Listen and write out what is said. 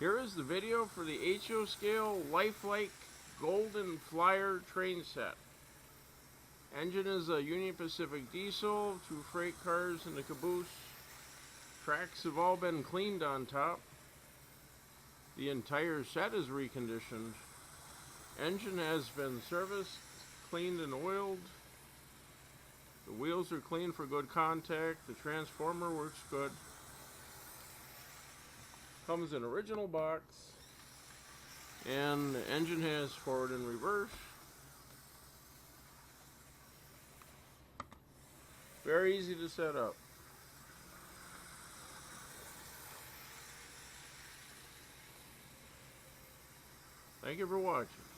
Here is the video for the HO scale Lifelike Golden Flyer train set. Engine is a Union Pacific diesel, 2 freight cars and a caboose. Tracks have all been cleaned on top. The entire set is reconditioned. Engine has been serviced, cleaned and oiled. The wheels are clean for good contact. The transformer works good. Comes in original box, and the engine has forward and reverse. Very easy to set up. Thank you for watching.